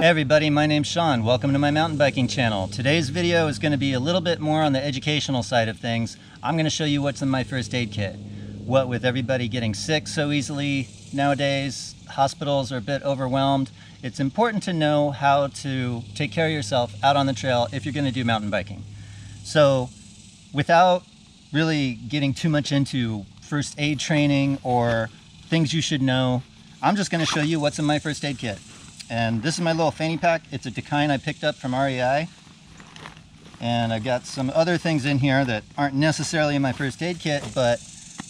Hey everybody, my name's Sean. Welcome to my mountain biking channel. Today's video is going to be a little bit more on the educational side of things. I'm going to show you what's in my first aid kit. What with everybody getting sick so easily nowadays, hospitals are a bit overwhelmed. It's important to know how to take care of yourself out on the trail if you're going to do mountain biking. So without really getting too much into first aid training or things you should know, I'm just going to show you what's in my first aid kit. And this is my little fanny pack. It's a Decine I picked up from REI. And I've got some other things in here that aren't necessarily in my first aid kit, but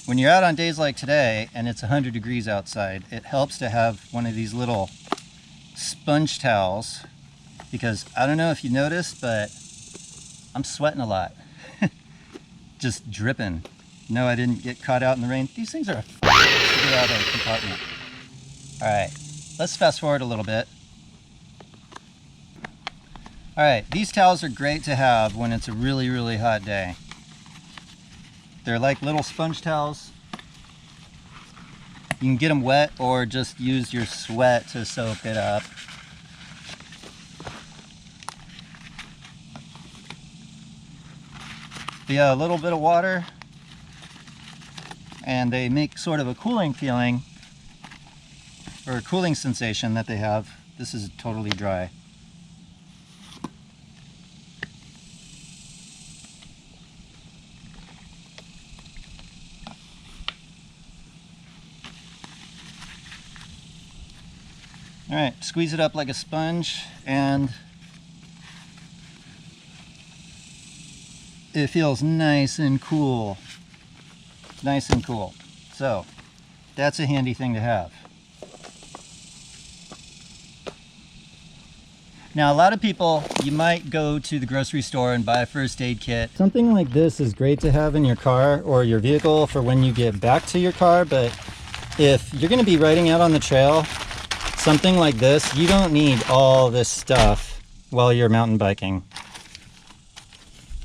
when you're out on days like today and it's 100 degrees outside, it helps to have one of these little sponge towels, because I don't know if you noticed, but I'm sweating a lot. Just dripping. No, I didn't get caught out in the rain. These things are to get out of the compartment. All right. Let's fast forward a little bit. All right, these towels are great to have when it's a really, really hot day. They're like little sponge towels. You can get them wet or just use your sweat to soak it up. But yeah, a little bit of water, and they make sort of a cooling feeling, or a cooling sensation that they have. This is totally dry. All right, squeeze it up like a sponge, and it feels nice and cool. Nice and cool. So that's a handy thing to have. Now, a lot of people, you might go to the grocery store and buy a first aid kit. Something like this is great to have in your car or your vehicle for when you get back to your car, but if you're gonna be riding out on the trail, something like this, you don't need all this stuff while you're mountain biking.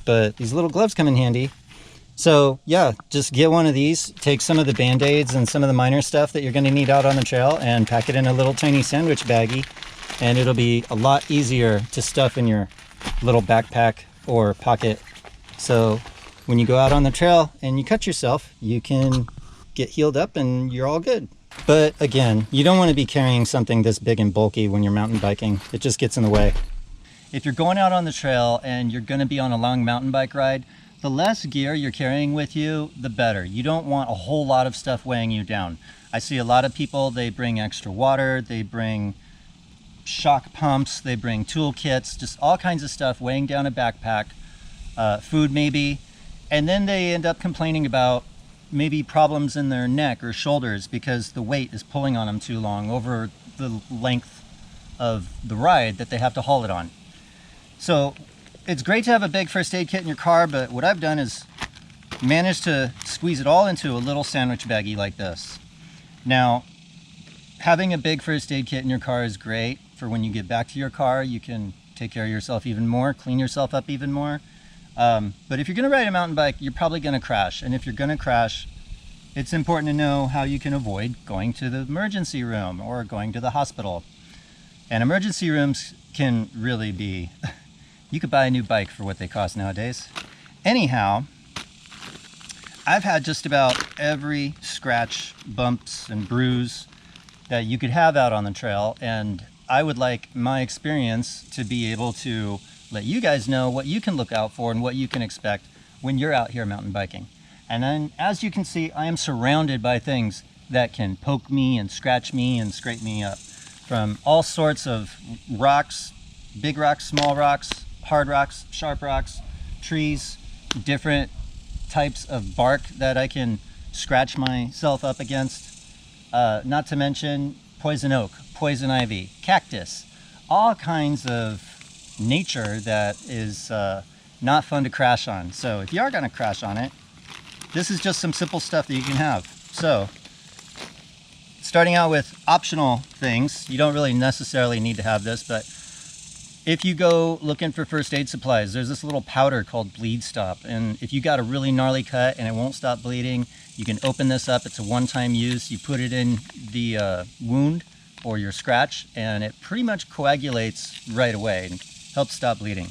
But these little gloves come in handy. So yeah, just get one of these, take some of the Band-Aids and some of the minor stuff that you're gonna need out on the trail and pack it in a little tiny sandwich baggie. And it'll be a lot easier to stuff in your little backpack or pocket. So when you go out on the trail and you cut yourself, you can get healed up and you're all good. But again, you don't want to be carrying something this big and bulky when you're mountain biking. It just gets in the way. If you're going out on the trail and you're going to be on a long mountain bike ride, the less gear you're carrying with you, the better. You don't want a whole lot of stuff weighing you down. I see a lot of people, they bring extra water, they bring shock pumps, they bring tool kits, just all kinds of stuff weighing down a backpack, food maybe, and then they end up complaining about maybe problems in their neck or shoulders because the weight is pulling on them too long over the length of the ride that they have to haul it on. So it's great to have a big first aid kit in your car, but what I've done is managed to squeeze it all into a little sandwich baggie like this. Now, having a big first aid kit in your car is great for when you get back to your car. You can take care of yourself even more, clean yourself up even more. But if you're gonna ride a mountain bike, you're probably gonna crash. And if you're gonna crash, it's important to know how you can avoid going to the emergency room or going to the hospital. And emergency rooms can really be, you could buy a new bike for what they cost nowadays. Anyhow, I've had just about every scratch, bumps, and bruise that you could have out on the trail, and I would like my experience to be able to let you guys know what you can look out for and what you can expect when you're out here mountain biking. And then, as you can see, I am surrounded by things that can poke me and scratch me and scrape me up, from all sorts of rocks, big rocks, small rocks, hard rocks, sharp rocks, trees, different types of bark that I can scratch myself up against. Not to mention poison oak, poison ivy, cactus, all kinds of nature that is not fun to crash on. So if you are gonna crash on it, this is just some simple stuff that you can have. So starting out with optional things, you don't really necessarily need to have this, but if you go looking for first aid supplies, there's this little powder called Bleed Stop. And if you got a really gnarly cut and it won't stop bleeding, you can open this up. It's a one-time use. You put it in the wound or your scratch, and it pretty much coagulates right away and helps stop bleeding.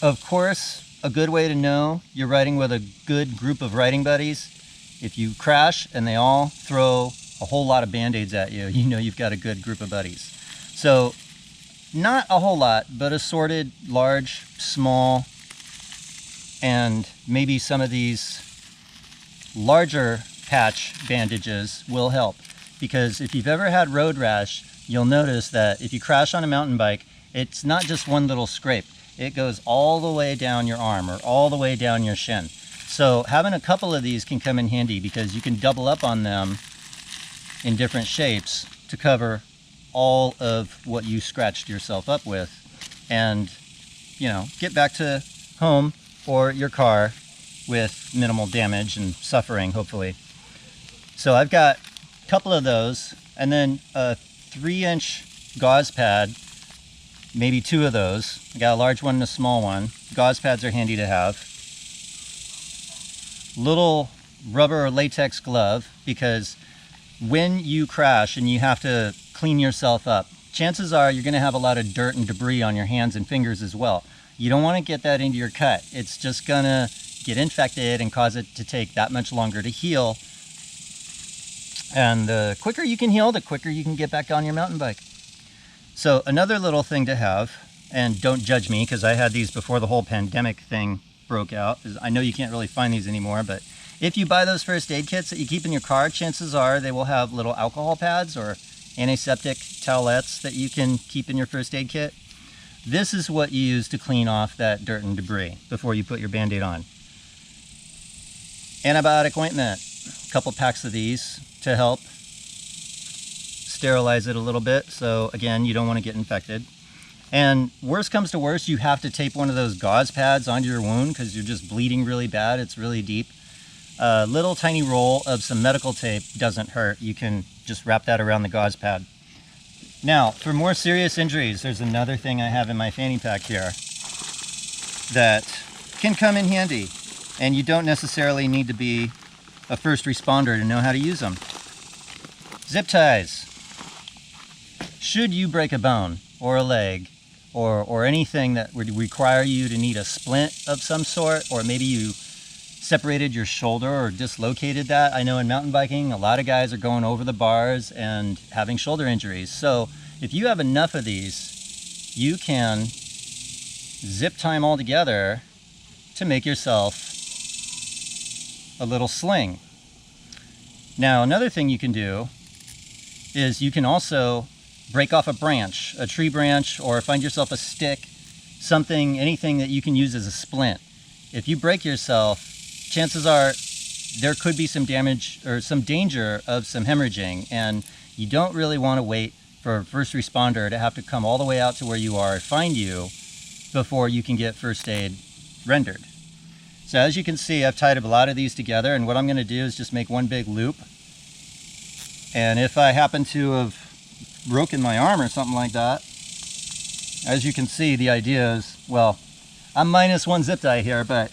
Of course, a good way to know you're riding with a good group of riding buddies, if you crash and they all throw a whole lot of band-aids at you, you know you've got a good group of buddies. So not a whole lot, but assorted, large, small, and maybe some of these larger patch bandages will help. Because if you've ever had road rash, you'll notice that if you crash on a mountain bike, it's not just one little scrape. It goes all the way down your arm or all the way down your shin. So having a couple of these can come in handy because you can double up on them in different shapes to cover all of what you scratched yourself up with, and you know, get back to home or your car with minimal damage and suffering, hopefully. So I've got a couple of those, and then a 3-inch gauze pad, maybe 2 of those. I got a large one and a small one. Gauze pads are handy to have. Little rubber or latex glove, because when you crash and you have to clean yourself up, chances are you're going to have a lot of dirt and debris on your hands and fingers as well. You don't want to get that into your cut. It's just going to get infected and cause it to take that much longer to heal. And the quicker you can heal, the quicker you can get back on your mountain bike. So another little thing to have, and don't judge me because I had these before the whole pandemic thing broke out. I know you can't really find these anymore, but if you buy those first aid kits that you keep in your car, chances are they will have little alcohol pads or antiseptic towelettes that you can keep in your first aid kit. This is what you use to clean off that dirt and debris before you put your Band-Aid on. Antibiotic ointment, a couple packs of these to help sterilize it a little bit. So again, you don't want to get infected. And worst comes to worst, you have to tape one of those gauze pads onto your wound because you're just bleeding really bad. It's really deep. A little tiny roll of some medical tape doesn't hurt. You can just wrap that around the gauze pad. Now, for more serious injuries, there's another thing I have in my fanny pack here that can come in handy, and you don't necessarily need to be a first responder to know how to use them. Zip ties. Should you break a bone or a leg or anything that would require you to need a splint of some sort, or maybe you separated your shoulder or dislocated that. I know in mountain biking, a lot of guys are going over the bars and having shoulder injuries. So if you have enough of these, you can zip tie them all together to make yourself a little sling. Now, another thing you can do is you can also break off a branch, a tree branch, or find yourself a stick, something, anything that you can use as a splint. If you break yourself, chances are there could be some damage or some danger of some hemorrhaging, and you don't really want to wait for a first responder to have to come all the way out to where you are, find you, before you can get first aid rendered. So as you can see, I've tied up a lot of these together, and what I'm going to do is just make one big loop. And if I happen to have broken my arm or something like that, as you can see, the idea is, well, I'm minus one zip tie here, but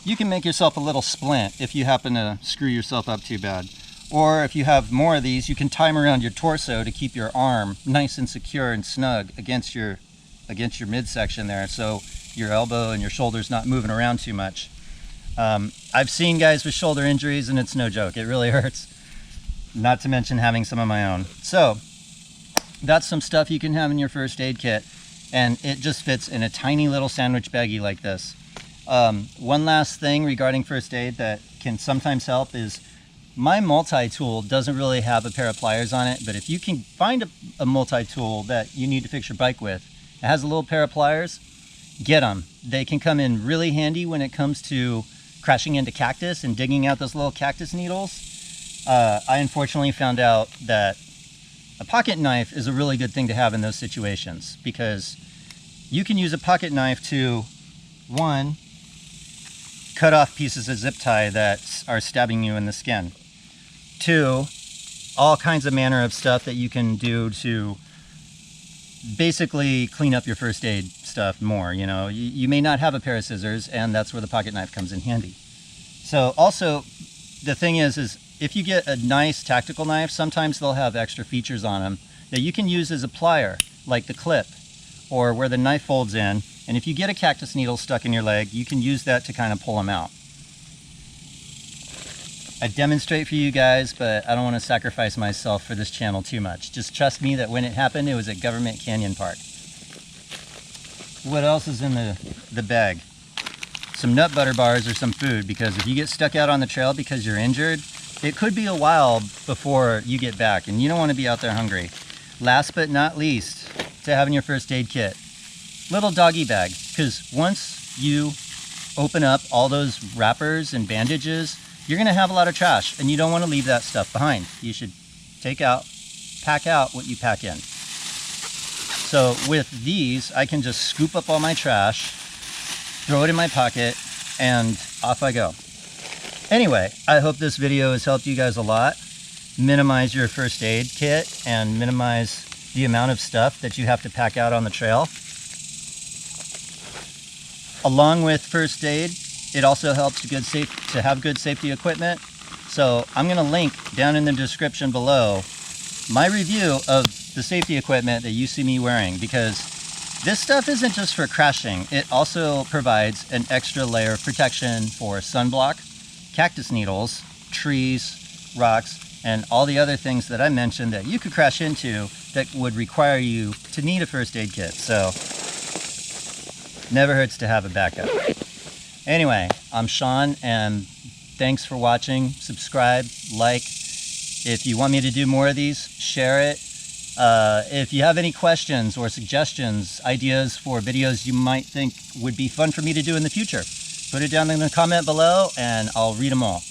you can make yourself a little splint if you happen to screw yourself up too bad. Or if you have more of these, you can tie them around your torso to keep your arm nice and secure and snug against your midsection there, so your elbow and your shoulder's not moving around too much. I've seen guys with shoulder injuries, and it's no joke. It really hurts. Not to mention having some of my own. So that's some stuff you can have in your first aid kit, and it just fits in a tiny little sandwich baggie like this. One last thing regarding first aid that can sometimes help is my multi-tool doesn't really have a pair of pliers on it, but if you can find a multi-tool that you need to fix your bike with, it has a little pair of pliers, get them. They can come in really handy when it comes to crashing into cactus and digging out those little cactus needles. I unfortunately found out that a pocket knife is a really good thing to have in those situations, because you can use a pocket knife to, one, cut off pieces of zip tie that are stabbing you in the skin. Two, all kinds of manner of stuff that you can do to basically clean up your first aid stuff more. You know, you may not have a pair of scissors, and that's where the pocket knife comes in handy. So also, the thing is if you get a nice tactical knife, sometimes they'll have extra features on them that you can use as a plier, like the clip or where the knife folds in. And if you get a cactus needle stuck in your leg, you can use that to kind of pull them out. I demonstrate for you guys, but I don't want to sacrifice myself for this channel too much. Just trust me that when it happened, it was at Government Canyon Park. What else is in the bag? Some nut butter bars or some food, because if you get stuck out on the trail because you're injured, it could be a while before you get back, and you don't want to be out there hungry. Last but not least, to having your first aid kit, little doggy bag, because once you open up all those wrappers and bandages, you're going to have a lot of trash, and you don't want to leave that stuff behind. You should pack out what you pack in. So with these, I can just scoop up all my trash, throw it in my pocket, and off I go. Anyway, I hope this video has helped you guys a lot. Minimize your first aid kit and minimize the amount of stuff that you have to pack out on the trail. Along with first aid, it also helps to have good safety equipment. So I'm going to link down in the description below my review of the safety equipment that you see me wearing, because this stuff isn't just for crashing. It also provides an extra layer of protection for sunblock, cactus needles, trees, rocks, and all the other things that I mentioned that you could crash into that would require you to need a first aid kit. So never hurts to have a backup. Anyway, I'm Sean, and thanks for watching. Subscribe, like. If you want me to do more of these, share it. If you have any questions or suggestions, ideas for videos you might think would be fun for me to do in the future, put it down in the comment below and I'll read them all.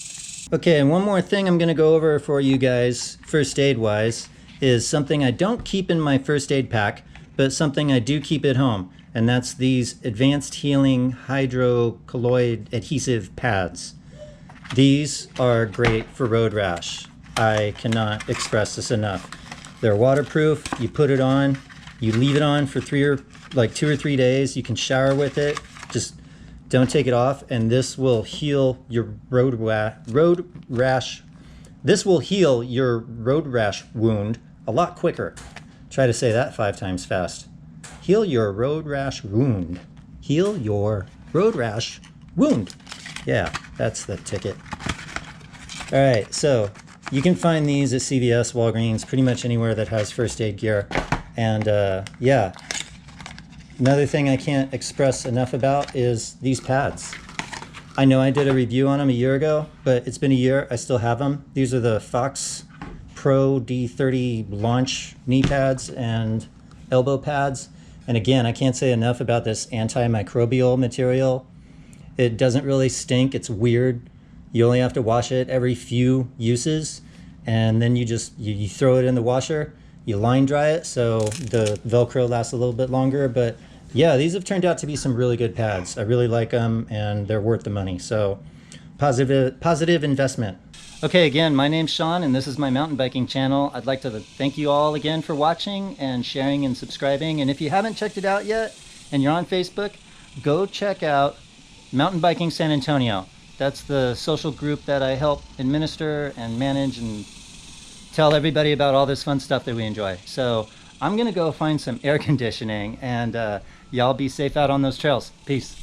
Okay, and one more thing I'm going to go over for you guys, first aid wise, is something I don't keep in my first aid pack, but something I do keep at home. And that's these advanced healing hydrocolloid adhesive pads. These are great for road rash. I cannot express this enough. They're waterproof. You put it on, you leave it on for 2 or 3 days. You can shower with it. Just don't take it off, and this will heal your road rash. This will heal your road rash wound a lot quicker. Try to say that 5 times fast. Heal your road rash wound. Heal your road rash wound. Yeah, that's the ticket. All right, so you can find these at CVS, Walgreens, pretty much anywhere that has first aid gear. And yeah, another thing I can't express enough about is these pads. I know I did a review on them a year ago, but it's been a year. I still have them. These are the Fox Pro D30 launch knee pads and elbow pads. And again, I can't say enough about this antimicrobial material. It doesn't really stink. It's weird. You only have to wash it every few uses, and then you throw it in the washer. You line dry it so the Velcro lasts a little bit longer. But yeah, these have turned out to be some really good pads. I really like them, and they're worth the money. So positive investment. Okay, again, my name's Sean, and this is my mountain biking channel. I'd like to thank you all again for watching and sharing and subscribing. And if you haven't checked it out yet and you're on Facebook, go check out Mountain Biking San Antonio. That's the social group that I help administer and manage and tell everybody about all this fun stuff that we enjoy. So I'm gonna go find some air conditioning, and y'all be safe out on those trails. Peace.